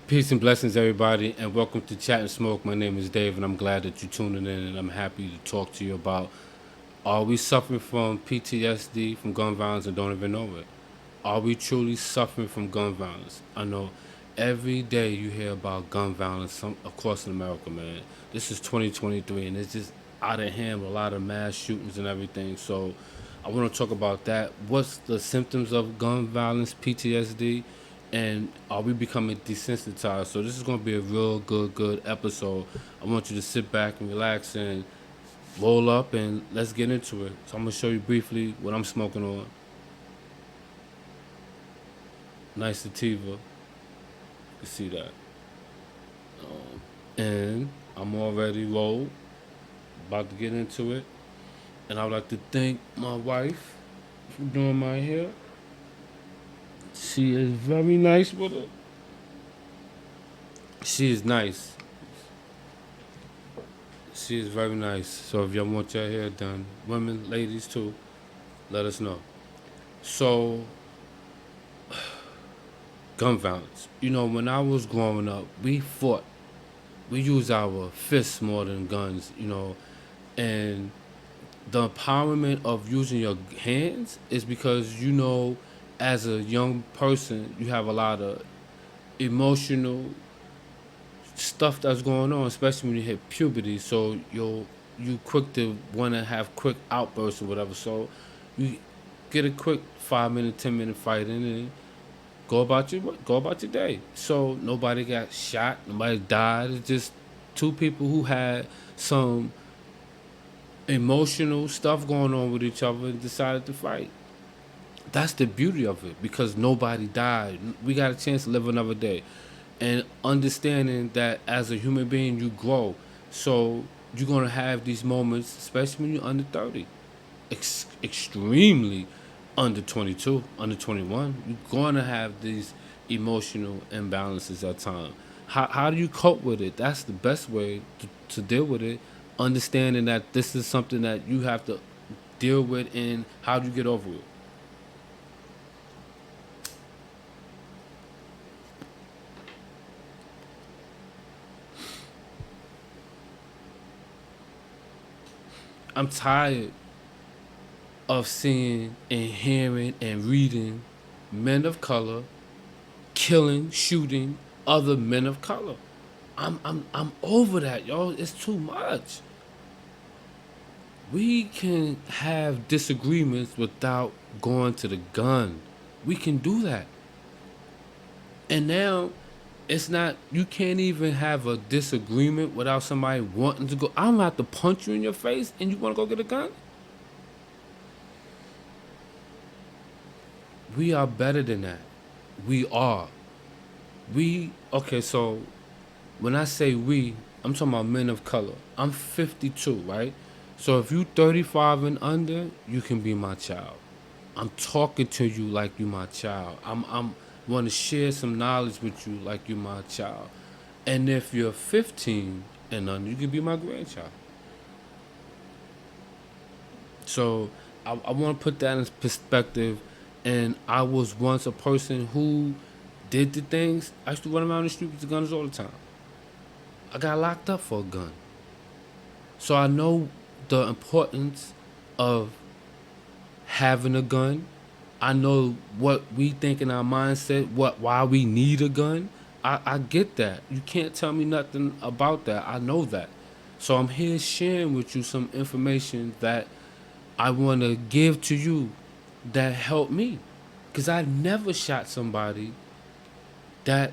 Peace and blessings, everybody, and welcome to Chat and Smoke. My name is Dave, and I'm glad that you're tuning in, and I'm happy to talk to you about are we suffering from PTSD from gun violence and don't even know it? Are we truly suffering from gun violence? I know every day you hear about gun violence across in America, man. This is 2023, and it's just out of hand with a lot of mass shootings and everything. So I want to talk about that. What's the symptoms of gun violence, PTSD, and are we becoming desensitized? So this is going to be a real good episode. I want you to sit back and relax and roll up and let's get into it. So I'm gonna show you briefly what I'm smoking on. Nice sativa, you can see that. And I'm already rolled, about to get into it. And I would like to thank my wife for doing my hair. She is very nice with it. She is nice. She is very nice. So if y'all want your hair done, women, ladies too, let us know. So gun violence. You know, when I was growing up, we fought. We used our fists more than guns, and the empowerment of using your hands is because as a young person, you have a lot of emotional stuff that's going on, especially when you hit puberty. So you quick to want to have quick outbursts or whatever. So you get a quick 5 minute, 10 minute fight in and go about your day. So nobody got shot, nobody died. It's just two people who had some emotional stuff going on with each other and decided to fight. That's the beauty of it because nobody died. We got a chance to live another day. And understanding that as a human being you grow. So you're gonna have these moments, especially when you're under 30. Extremely under 22, under 21, you're going to have these emotional imbalances at times. How do you cope with it? That's the best way to deal with it, understanding that this is something that you have to deal with, and how do you get over it? I'm tired of seeing and hearing and reading men of color killing, shooting other men of color. I'm over that, yo. It's too much. We can have disagreements without going to the gun. We can do that. And now it's not you can't even have a disagreement without somebody wanting to go. I'm gonna have to punch you in your face and you wanna go get a gun? We are better than that. We are. Okay, so when I say we, I'm talking about men of color. I'm 52, right? So if you 35 and under, you can be my child. I'm talking to you like you my child. I'm want to share some knowledge with you like you my child. And if you're 15 and under, you can be my grandchild. So I want to put that in perspective. And I was once a person who did the things. I used to run around the street with the guns all the time. I got locked up for a gun. So I know the importance of having a gun. I know what we think in our mindset, why we need a gun. I get that. You can't tell me nothing about that. I know that. So I'm here sharing with you some information that I want to give to you that helped me. Because I never shot somebody that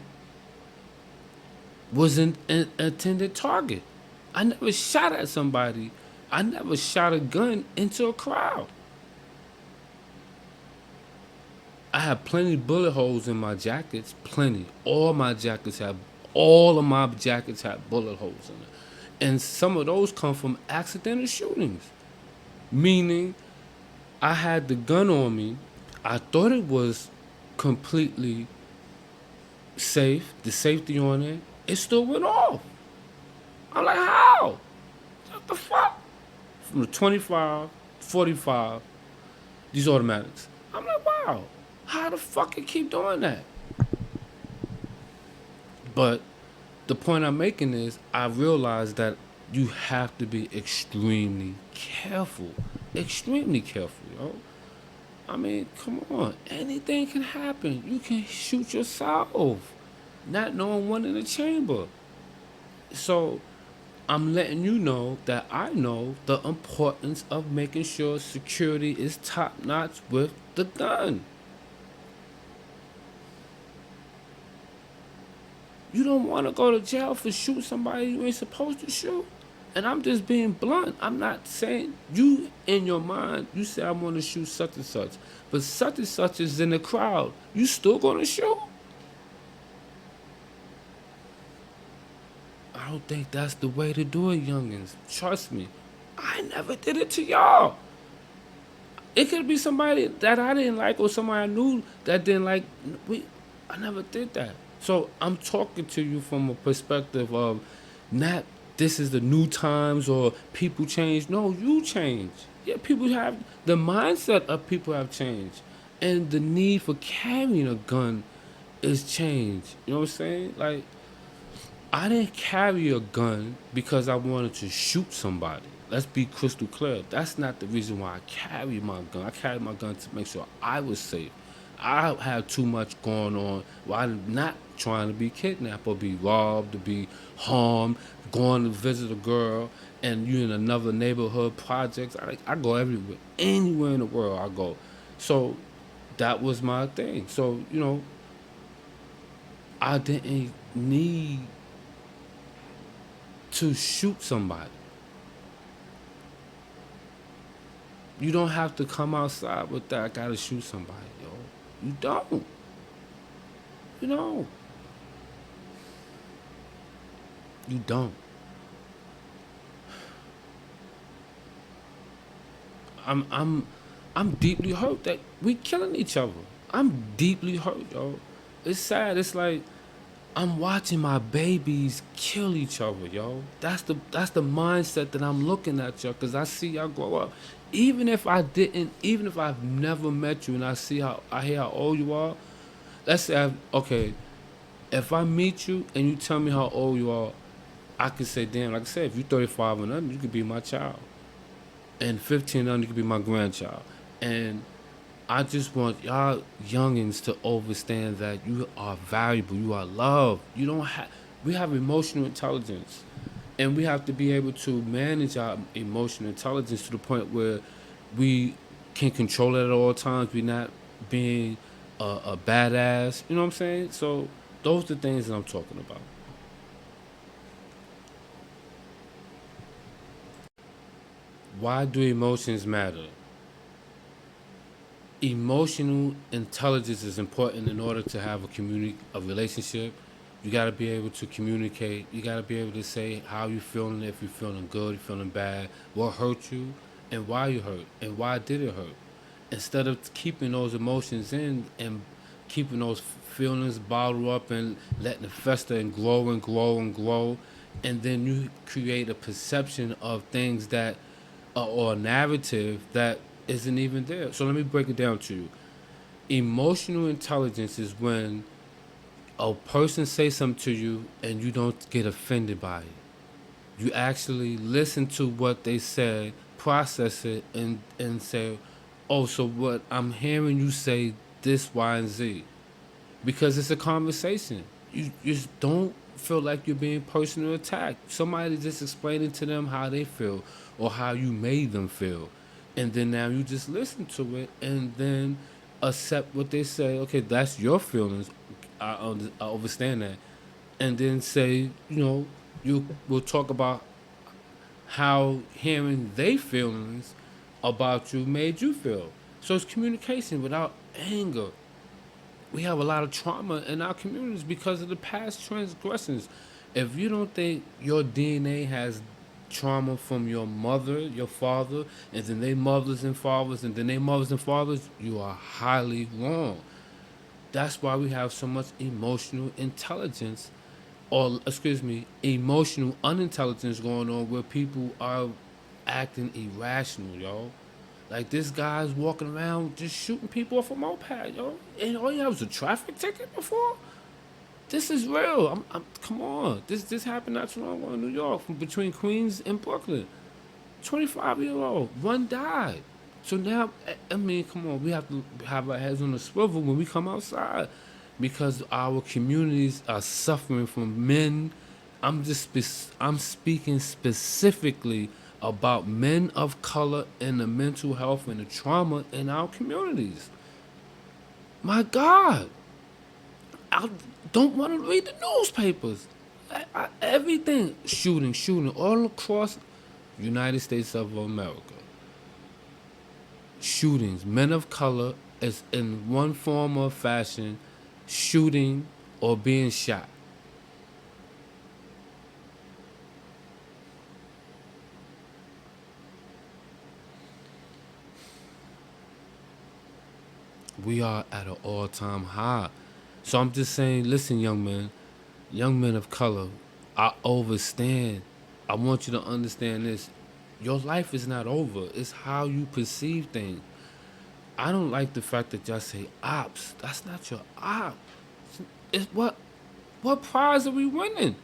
was an intended target. I never shot at somebody. I never shot a gun into a crowd. I have plenty of bullet holes in my jackets. Plenty. All of my jackets have bullet holes in it. And some of those come from accidental shootings. Meaning, I had the gun on me. I thought it was completely safe, the safety on it. It still went off. I'm like, how? What the fuck? From the 25, 45, these automatics. I'm like, wow, how the fuck it keep doing that? But the point I'm making is I realize that you have to be extremely careful. Extremely careful, yo. I mean, come on. Anything can happen. You can shoot yourself, not knowing one in the chamber. So I'm letting you know that I know the importance of making sure security is top notch with the gun. You don't want to go to jail for shooting somebody you ain't supposed to shoot. And I'm just being blunt. I'm not saying you in your mind, you say I want to shoot such and such. But such and such is in the crowd. You still gonna shoot? I don't think that's the way to do it, youngins. Trust me. I never did it to y'all. It could be somebody that I didn't like or somebody I knew that didn't like. I never did that. So I'm talking to you from a perspective of not this is the new times or people change. No, you change. Yeah, people have the mindset of people have changed, and the need for carrying a gun is changed. You know what I'm saying? Like I didn't carry a gun because I wanted to shoot somebody. Let's be crystal clear. That's not the reason why I carried my gun. I carried my gun to make sure I was safe. I had too much going on. Well, I'm not trying to be kidnapped or be robbed or be harmed, going to visit a girl and you in another neighborhood projects. I go everywhere. Anywhere in the world I go. So that was my thing. So, I didn't need to shoot somebody. You don't have to come outside with that. I gotta shoot somebody, yo. You don't. You know. You don't. I'm I'm I'm deeply hurt that we killing each other. I'm deeply hurt, yo. It's sad. It's like I'm watching my babies kill each other, yo. That's the mindset that I'm looking at, yo, because I see y'all grow up. Even if I've never met you and I hear how old you are, let's say, okay, if I meet you and you tell me how old you are, I could say, damn, like I said, if you're 35 and under, you could be my child. And 15 and under, you could be my grandchild. And I just want y'all youngins to understand that you are valuable. You are loved. You don't have. We have emotional intelligence, and we have to be able to manage our emotional intelligence to the point where we can control it at all times. We're not being a badass. You know what I'm saying? So those are the things that I'm talking about. Why do emotions matter? Emotional intelligence is important in order to have a relationship. You got to be able to communicate. You got to be able to say how you feeling, if you're feeling good, you're feeling bad, what hurt you, and why you hurt, and why did it hurt. Instead of keeping those emotions in and keeping those feelings bottled up and letting it fester and grow and grow and grow, and then you create a perception of things that or a narrative that isn't even there. So let me break it down to you. Emotional intelligence is when a person says something to you and you don't get offended by it. You actually listen to what they said, process it, and say, oh, so what I'm hearing you say this, Y, and Z. Because it's a conversation. You just don't feel like you're being personally attacked. Somebody just explaining to them how they feel or how you made them feel. And then now you just listen to it and then accept what they say. Okay, that's your feelings. I understand that. And then say, you will talk about how hearing their feelings about you made you feel. So it's communication without anger. We have a lot of trauma in our communities because of the past transgressions. If you don't think your DNA has trauma from your mother, your father, and then they mothers and fathers, and then they mothers and fathers, you are highly wrong. That's why we have so much emotional intelligence, or excuse me, emotional unintelligence going on where people are acting irrational, yo. Like this guy's walking around just shooting people off a moped, yo. And all you have was a traffic ticket before? This is real. Come on. This happened not too long ago in New York, from between Queens and Brooklyn. 25-year-old, one died. So now, I mean, come on, we have to have our heads on the swivel when we come outside, because our communities are suffering from men. I'm speaking specifically about men of color and the mental health and the trauma in our communities. My God, I don't want to read the newspapers. Everything shooting all across United States of America. Shootings, men of color is in one form or fashion shooting or being shot. We are at an all-time high. So I'm just saying, listen, young men of color, I understand. I want you to understand this. Your life is not over. It's how you perceive things. I don't like the fact that y'all say ops. That's not your op. It's what prize are we winning?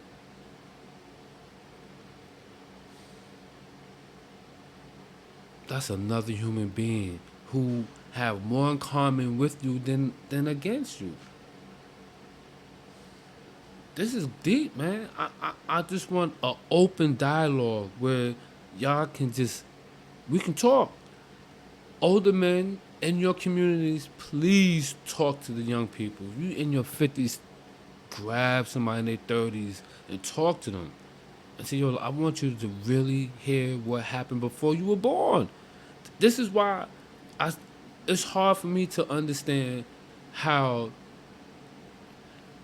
That's another human being who have more in common with you than against you. This is deep, man. I just want an open dialogue where y'all can just, we can talk. Older men in your communities, please talk to the young people. You in your 50s, grab somebody in their 30s and talk to them. And say, yo, I want you to really hear what happened before you were born. This is why I, it's hard for me to understand how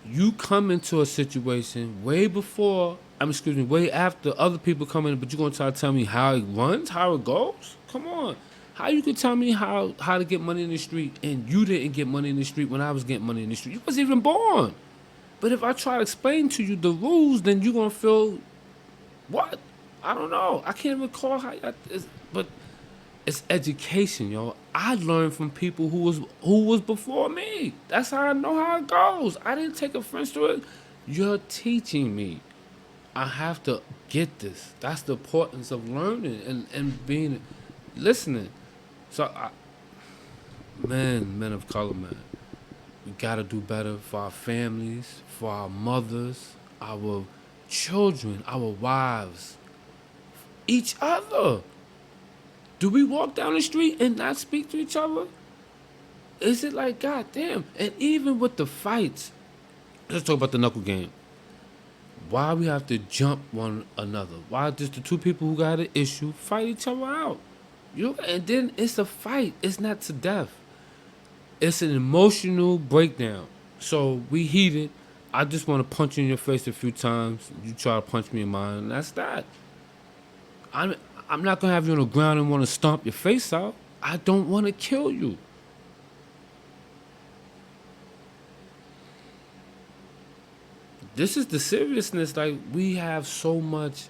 you come into a situation way before, excuse me, way after other people come in, but you're gonna try to tell me how it runs, how it goes? Come on. How you could tell me how to get money in the street and you didn't get money in the street when I was getting money in the street? You wasn't even born. But if I try to explain to you the rules, then you're gonna feel what? I don't know. I can't recall how but it's education, yo. I learned from people who was before me. That's how I know how it goes. I didn't take offense to it. You're teaching me. I have to get this. That's the importance of learning and being listening. So men of color, man. We gotta do better for our families, for our mothers, our children, our wives, each other. Do we walk down the street and not speak to each other? Is it like, goddamn? And even with the fights, let's talk about the knuckle game. Why we have to jump one another? Why just the two people who got an issue fight each other out? And then it's a fight. It's not to death. It's an emotional breakdown. So we heated. I just want to punch you in your face a few times. You try to punch me in mine. And that's that. I'm not gonna have you on the ground and want to stomp your face out. I don't want to kill you. This is the seriousness. Like, we have so much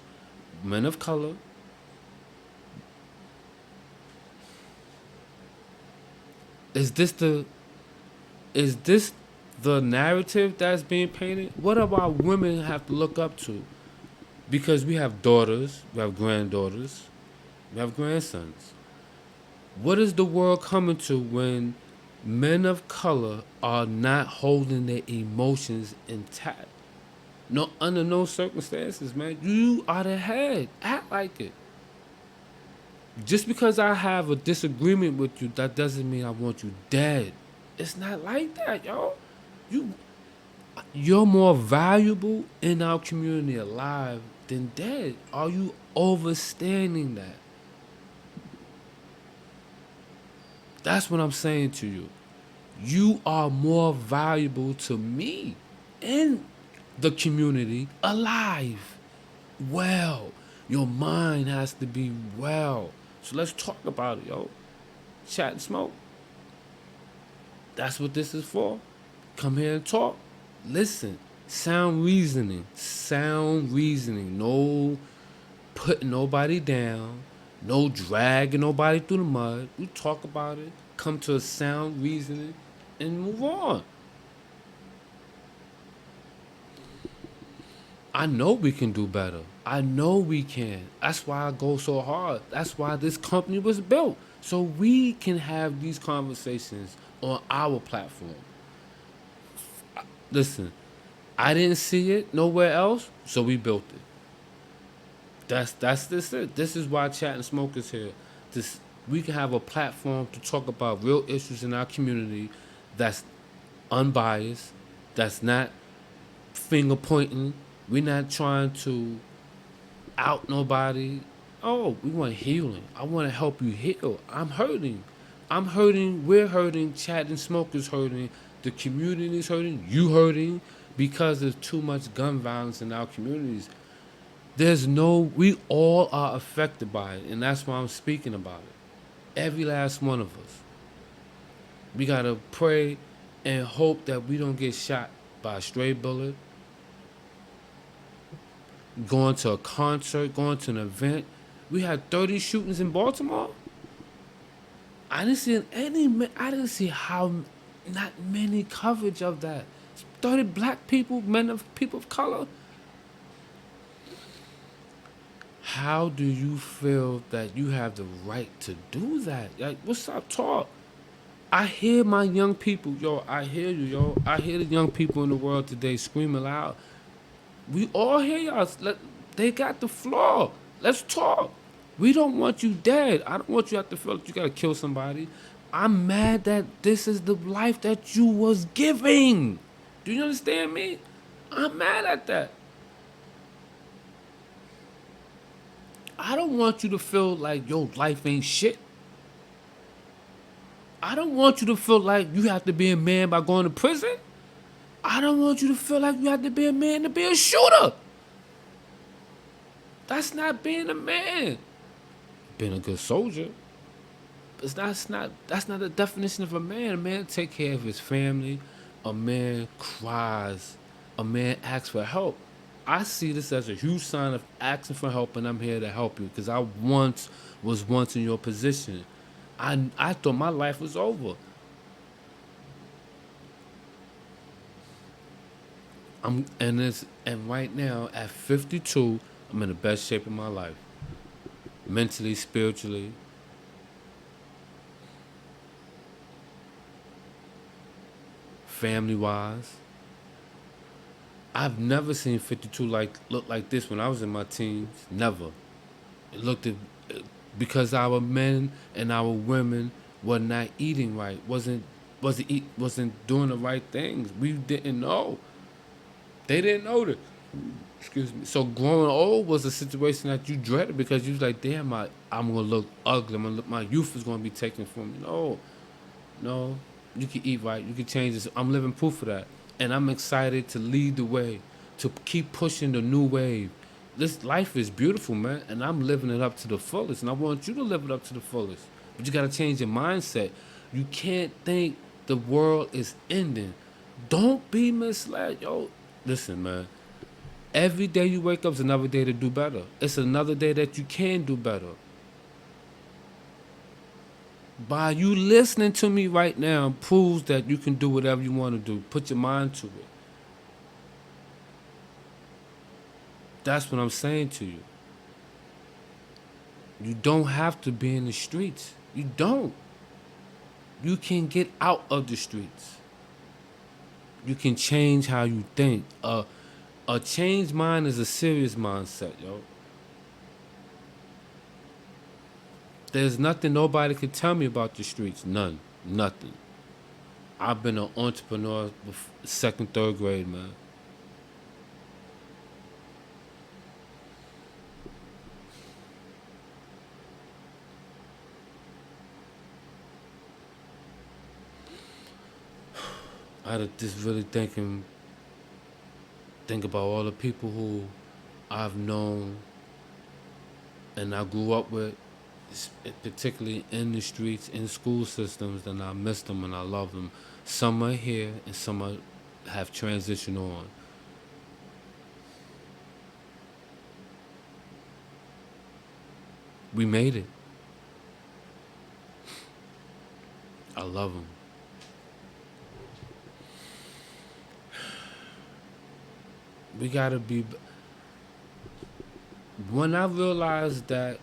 men of color. Is this the narrative that's being painted? What do our women have to look up to? Because we have daughters, we have granddaughters, we have grandsons. What is the world coming to when men of color are not holding their emotions intact? No, under no circumstances, man. You are the head. Act like it. Just because I have a disagreement with you, that doesn't mean I want you dead. It's not like that, yo. You're more valuable in our community alive than dead. Are you overstanding that? That's what I'm saying to you. You are more valuable to me in the community alive. Well, your mind has to be well. So let's talk about it, yo. Chat and smoke. That's what this is for. Come here and talk. Listen. Sound reasoning. Sound reasoning. No putting nobody down. No dragging nobody through the mud. We talk about it. Come to a sound reasoning and move on. I know we can do better. I know we can. That's why I go so hard. That's why this company was built. So we can have these conversations on our platform. Listen, I didn't see it nowhere else, so we built it. That's this it. This is why Chat and Smoke is here. This we can have a platform to talk about real issues in our community that's unbiased, that's not finger pointing. We're not trying to out nobody. Oh, we want healing. I want to help you heal. I'm hurting. I'm hurting. We're hurting. Chat and Smoke is hurting. The community is hurting. You hurting because there's too much gun violence in our communities. We all are affected by it, and that's why I'm speaking about it. Every last one of us. We gotta pray and hope that we don't get shot by a stray bullet, going to a concert, going to an event. We had 30 shootings in Baltimore. I didn't see I didn't see how not many coverage of that. 30 black people, people of color. How do you feel that you have the right to do that? Like, what's up, talk? I hear my young people, yo. I hear you, yo. I hear the young people in the world today screaming loud. We all hear y'all. They got the floor. Let's talk. We don't want you dead. I don't want you to have to feel like you gotta kill somebody. I'm mad that this is the life that you was giving. Do you understand me? I'm mad at that. I don't want you to feel like your life ain't shit. I don't want you to feel like you have to be a man by going to prison. I don't want you to feel like you have to be a man to be a shooter. That's not being a man. Being a good soldier. That's not the definition of a man. A man take care of his family. A man cries. A man asks for help. I see this as a huge sign of asking for help, and I'm here to help you because I was once in your position. I thought my life was over. And right now at 52, I'm in the best shape of my life, mentally, spiritually. Family wise, I've never seen 52 look like this when I was in my teens. Never. It looked at, because our men and our women were not eating right, wasn't doing the right things. We didn't know. They didn't know this. Excuse me. So growing old was a situation that you dreaded because you was like, damn, I'm gonna look ugly. My youth is gonna be taken from me. No, no. You can eat right. You can change this. I'm living proof of that, and I'm excited to lead the way, to keep pushing the new wave. This life is beautiful, man, and I'm living it up to the fullest, and I want you to live it up to the fullest. But you gotta change your mindset. You can't think the world is ending. Don't be misled, yo. Listen, man. Every day you wake up is another day to do better. It's another day that you can do better. By you listening to me right now proves that you can do whatever you want to do. Put your mind to it. That's what I'm saying to you. You don't have to be in the streets. You don't. You can get out of the streets. You can change how you think. A changed mind is a serious mindset, yo. There's nothing nobody can tell me about the streets. None. Nothing. I've been an entrepreneur second, third grade, man. I had to just really think about all the people who I've known and I grew up with, particularly in the streets, in school systems, and I miss them and I love them. Some are here and have transitioned on. We made it. I love them. We gotta be. When I realized that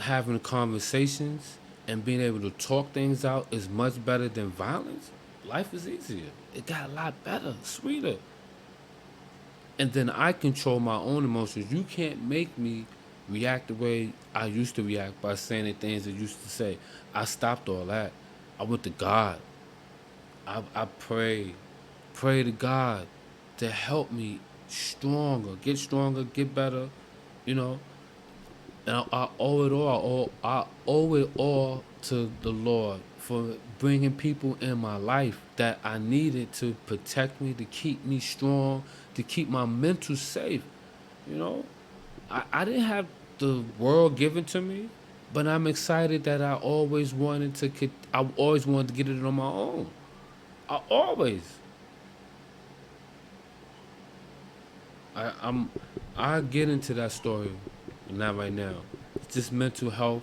having conversations and being able to talk things out is much better than violence, life is easier. It got a lot better, sweeter. And then I control my own emotions. You can't make me react the way I used to react by saying the things I used to say. I stopped all that. I went to God. I pray to God to help me stronger, get better, you know. And I owe it all. I owe it all to the Lord for bringing people in my life that I needed to protect me, to keep me strong, to keep my mental safe. You know, I didn't have the world given to me, but I'm excited that I always wanted to get it on my own. I always. I'm. I get into that story, not right now. It's just mental health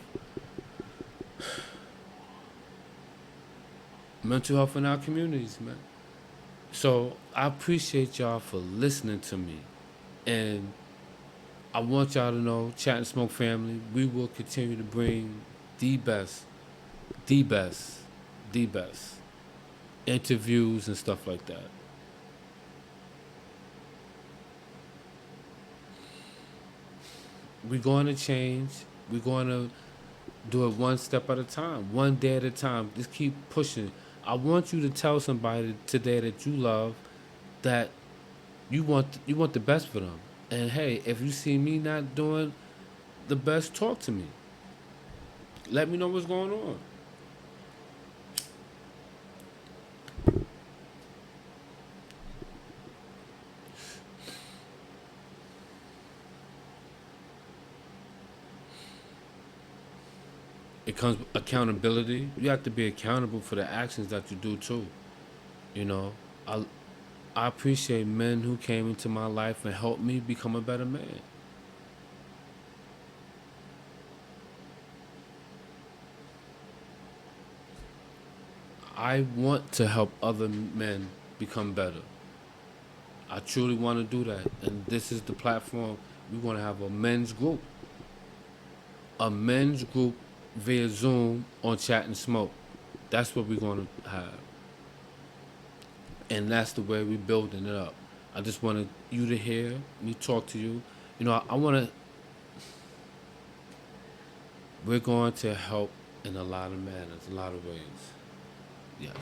in our communities, man. So I appreciate y'all for listening to me, and I want y'all to know, Chat and Smoke family, we will continue to bring the best, the best, the best interviews and stuff like that. We're going to change. We're going to do it one step at a time, one day at a time. Just keep pushing. I want you to tell somebody today that you love that you want the best for them. And hey, if you see me not doing the best, talk to me. Let me know what's going on. It comes with accountability. You have to be accountable for the actions that you do too. You know, I I appreciate men who came into my life and helped me become a better man. I want to help other men become better. I truly want to do that, and this is the platform. We want to have a men's group via Zoom on Chat and Smoke. That's what we're going to have, and that's the way we're building it up. I just wanted you to hear me talk to you. You know, I want to. We're going to help in a lot of manners, a lot of ways. Yes.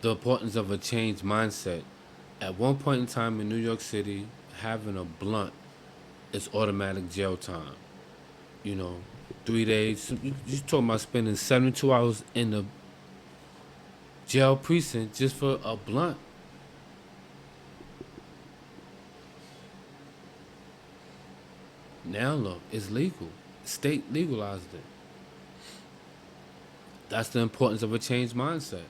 The importance of a changed mindset. At one point in time in New York City, having a blunt is automatic jail time. You know, 3 days. You talking about spending 72 hours in the jail precinct just for a blunt. Now look, it's legal. State legalized it. That's the importance of a changed mindset.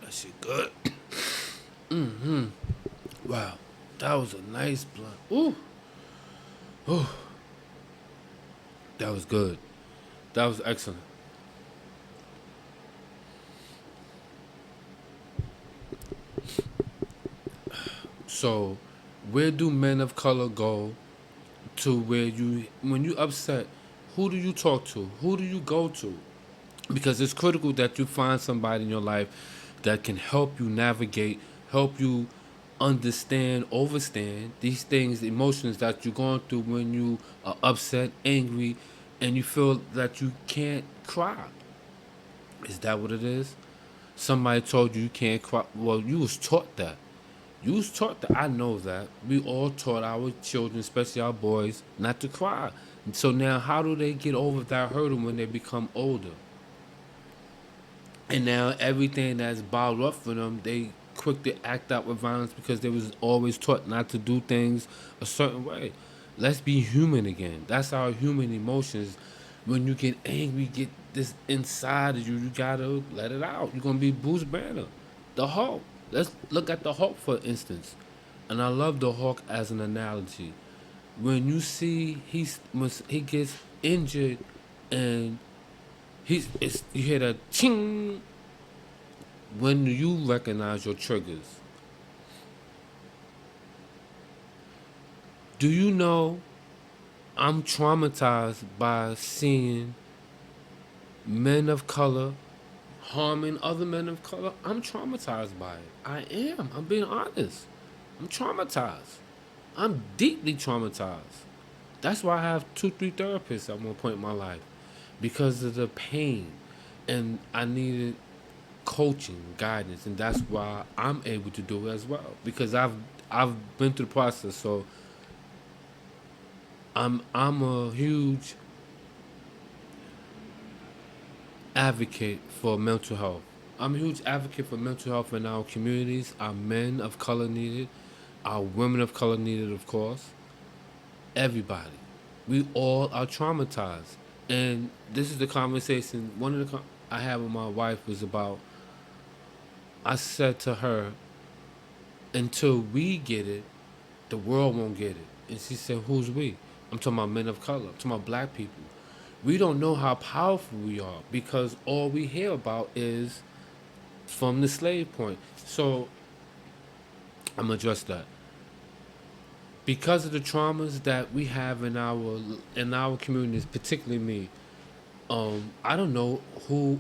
That shit good. Wow, that was a nice blunt. Ooh, that was good. That was excellent. So, where do men of color go to where when you upset, who do you talk to? Who do you go to? Because it's critical that you find somebody in your life that can help you navigate, help you understand, overstand these things, the emotions that you're going through when you are upset, angry, and you feel that you can't cry. Is that what it is? Somebody told you you can't cry. Well, you was taught that. You was taught that. I know that. We all taught our children, especially our boys, not to cry. So now, how do they get over that hurdle when they become older? And now everything that's bottled up for them, they quick to act out with violence because they was always taught not to do things a certain way. Let's be human again. That's our human emotions. When you get angry, get this inside of you, you gotta let it out. You're gonna be Bruce Banner, the Hulk. Let's look at the Hulk for instance. And I love the Hulk as an analogy. When you see when he gets injured and you hear that ching. When do you recognize your triggers? Do you know I'm traumatized by seeing men of color harming other men of color? I'm traumatized by it. I am. I'm being honest. I'm traumatized. I'm deeply traumatized. That's why I have 2, 3 therapists at one point in my life because of the pain. And I needed coaching, guidance, and that's why I'm able to do it as well because I've been through the process. So I'm a huge advocate for mental health. I'm a huge advocate for mental health in our communities. Our men of color need it. Our women of color need it, of course. Everybody. We all are traumatized. And this is the conversation. I had with my wife was about. I said to her, until we get it, the world won't get it. And she said, who's we? I'm talking about men of color. I'm talking about black people. We don't know how powerful we are because all we hear about is from the slave point. So I'm gonna address that. Because of the traumas that we have in our communities, particularly me, I don't know who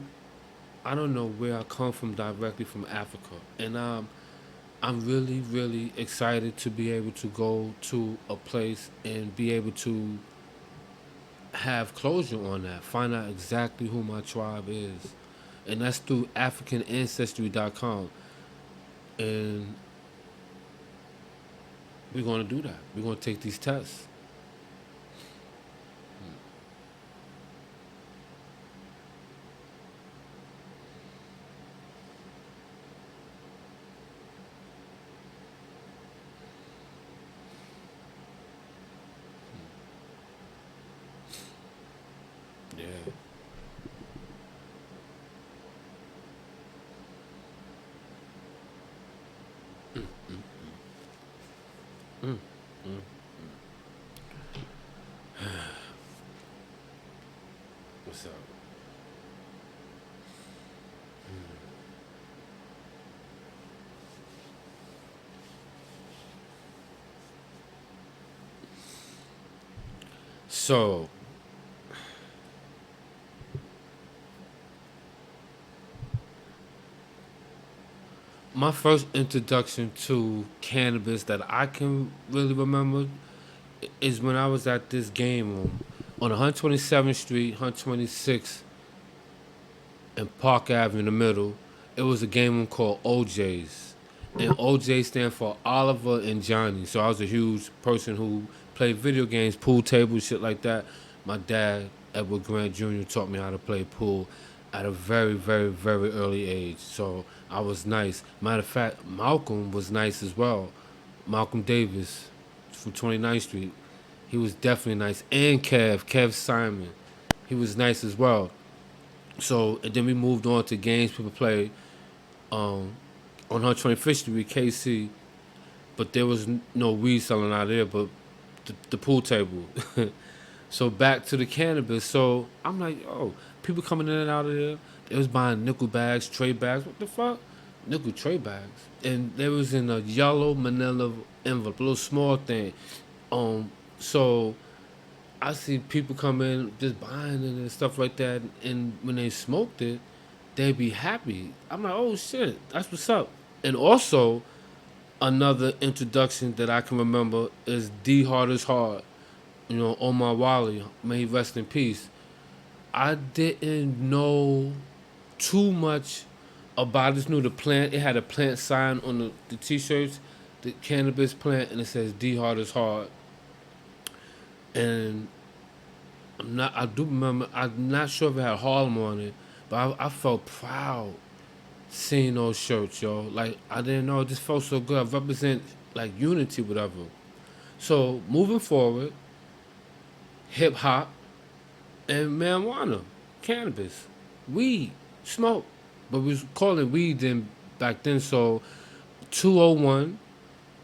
I don't know where I come from directly from Africa. And I'm really, really excited to be able to go to a place and be able to have closure on that, find out exactly who my tribe is. And that's through AfricanAncestry.com. And we're going to do that. We're going to take these tests. Yeah. What's up? So, my first introduction to cannabis that I can really remember is when I was at this game room on 127th Street, 126th, and Park Avenue in the middle. It was a game room called OJ's. And OJ stand for Oliver and Johnny. So I was a huge person who played video games, pool tables, shit like that. My dad, Edward Grant Jr., taught me how to play pool at a very, very, very early age. So I was nice. Matter of fact, Malcolm was nice as well. Malcolm Davis from 29th Street. He was definitely nice. And Kev Simon. He was nice as well. So, and then we moved on to games people play um, on 125th Street with KC, but there was no weed selling out there, but the pool table. So back to the cannabis. So I'm like, oh, people coming in and out of there. They was buying nickel bags, tray bags. What the fuck? Nickel tray bags. And they was in a yellow manila envelope, a little small thing. So I see people come in just buying it and stuff like that. And when they smoked it, they'd be happy. I'm like, oh shit, that's what's up. And also, another introduction that I can remember is D Hard is Hard. Omar Wally, may he rest in peace. I didn't know too much about this. Knew the plant. It had a plant sign on the t-shirts. the cannabis plant, and it says D Hard is hard. And I'm not. I do remember. I'm not sure if it had Harlem on it, but I felt proud seeing those shirts, yo. Like I didn't know. It just felt so good. I represent like unity, whatever. So moving forward, hip hop and marijuana, cannabis, weed, smoke, but we was calling weed then back then. So 201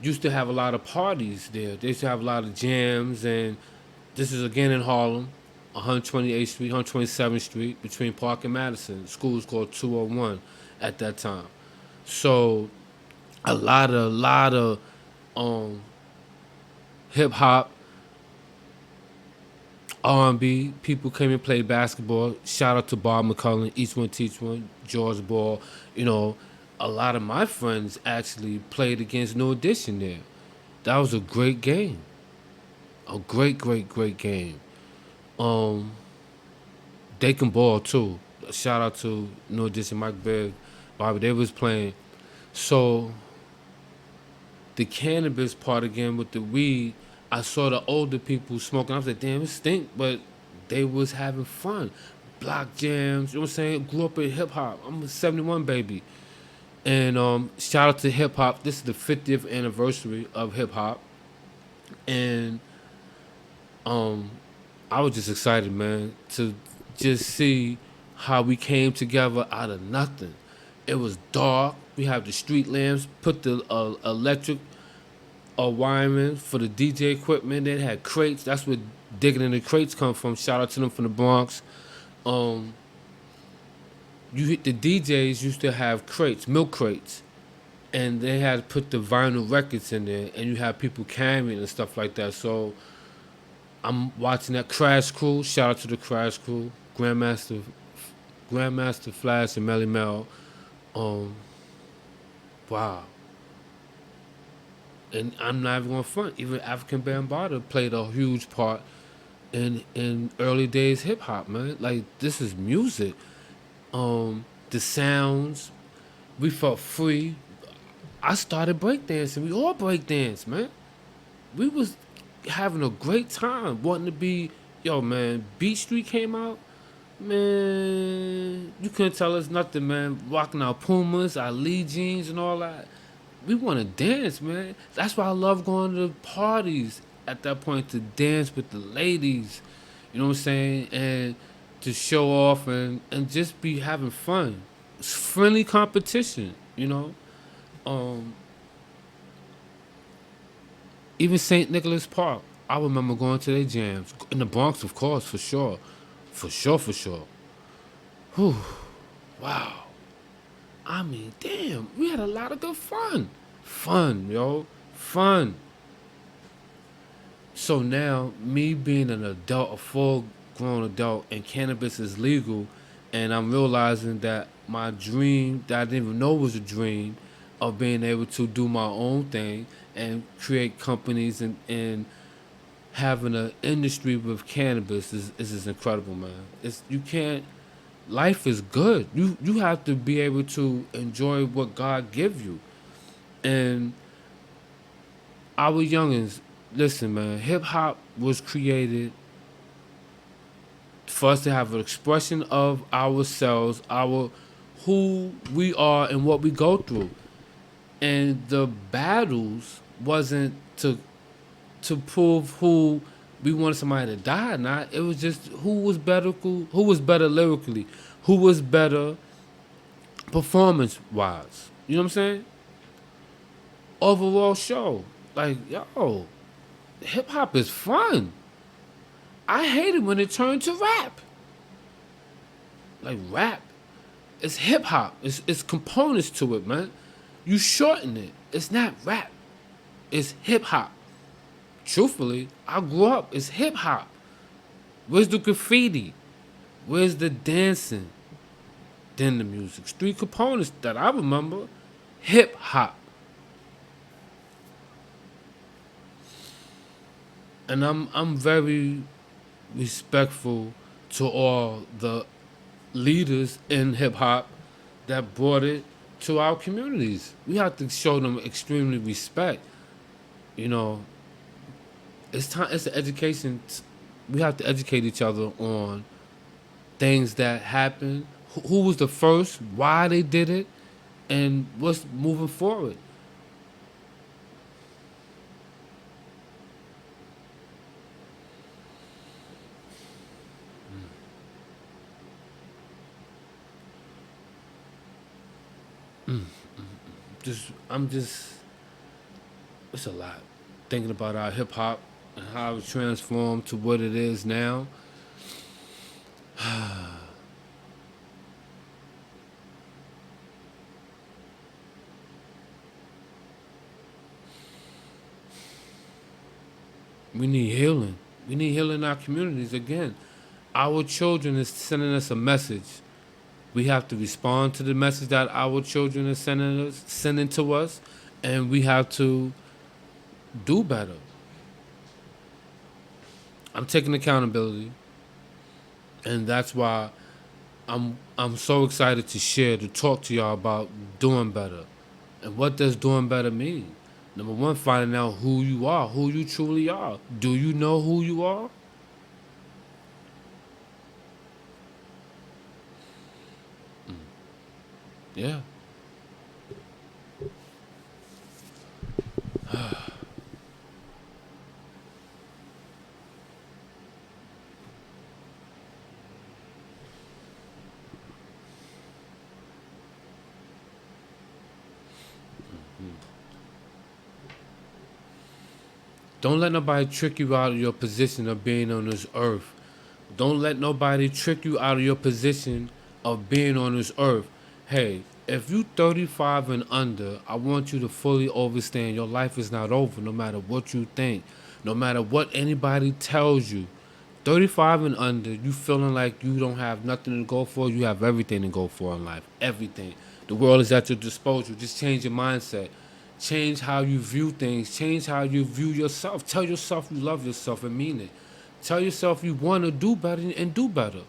used to have a lot of parties there. They used to have a lot of jams, and this is again in Harlem, 128th Street, 127th Street, between Park and Madison. The school was called 201 at that time. So a lot of um, hip hop, R&B people came and played basketball. Shout out to Bob McCullin, Each One Teach One, George Ball. You know, a lot of my friends actually played against New Edition there. That was a great game. A great game. Um, they can ball too. Shout out to New Edition, Mike Bigg, Bobby. They was playing. So the cannabis part again with the weed, I saw the older people smoking. I was like, damn, it stink, but they was having fun. Block jams, you know what I'm saying? Grew up in hip hop. I'm a 71 baby. And shout out to hip hop. This is the 50th anniversary of hip hop. And um, I was just excited, man, to just see how we came together out of nothing. It was dark. We have the street lamps, put the electric wiring for the DJ equipment. They had crates. That's where digging in the crates come from. Shout out to them from the Bronx. Um, you hit the DJs used to have crates, milk crates, and they had to put the vinyl records in there, and you have people carrying and stuff like that. So I'm watching that Crash Crew. Shout out to the Crash Crew, Grandmaster Flash and Melly Mel. Um, wow. And I'm not even gonna front. Even African Bambaataa played a huge part in early days hip hop, man. Like this is music. The sounds, we felt free. I started breakdancing. We all breakdance, man. We was having a great time, wanting to be, yo, man. Beat Street came out, man. You couldn't tell us nothing, man. Rocking our Pumas, our Lee jeans, and all that. We want to dance, man. That's why I love going to parties at that point to dance with the ladies. You know what I'm saying? And to show off and just be having fun. It's friendly competition, you know? Um, Even St. Nicholas Park, I remember going to their jams. In the Bronx, of course, for sure. For sure. Whew. Wow. I mean, damn, we had a lot of good fun. Fun, yo. Fun. So now, me being an adult, a full grown adult, and cannabis is legal, and I'm realizing that my dream, that I didn't even know was a dream, of being able to do my own thing and create companies and having an industry with cannabis is incredible, man. It's you can't. Life is good. You have to be able to enjoy what God give you, and our youngins. Listen, man. Hip hop was created for us to have an expression of ourselves, our who we are and what we go through. And the battles wasn't to prove who we wanted somebody to die or not. It was just who was better lyrically, who was better performance wise. You know what I'm saying? Overall show. Like, yo, hip hop is fun. I hate it when it turned to rap. Like rap. It's hip hop. It's components to it, man. You shorten it. It's not rap. It's hip hop. Truthfully, I grew up. It's hip hop. Where's the graffiti? Where's the dancing? Then the music. Three components that I remember. Hip hop. And I'm very respectful to all the leaders in hip hop that brought it to our communities. We have to show them extremely respect. You know, it's time. It's an education. We have to educate each other on things that happened, who was the first, why they did it, and what's moving forward. I'm just, it's a lot. Thinking about our hip hop and how it transformed to what it is now. We need healing. We need healing in our communities again. Our children is sending us a message. We have to respond to the message that our children are sending to us, and we have to do better. I'm taking accountability, and that's why I'm so excited to share, to talk to y'all about doing better. And what does doing better mean? Number one, finding out who you are, who you truly are. Do you know who you are? Yeah. Don't let nobody trick you out of your position of being on this earth. Don't let nobody trick you out of your position of being on this earth. Hey, if you 35 and under, I want you to fully understand your life is not over no matter what you think, no matter what anybody tells you. 35 and under, you feeling like you don't have nothing to go for, you have everything to go for in life. Everything. The world is at your disposal. Just change your mindset. Change how you view things. Change how you view yourself. Tell yourself you love yourself and mean it. Tell yourself you want to do better and do better.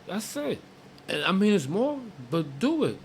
That's it. And I mean, it's more, but do it.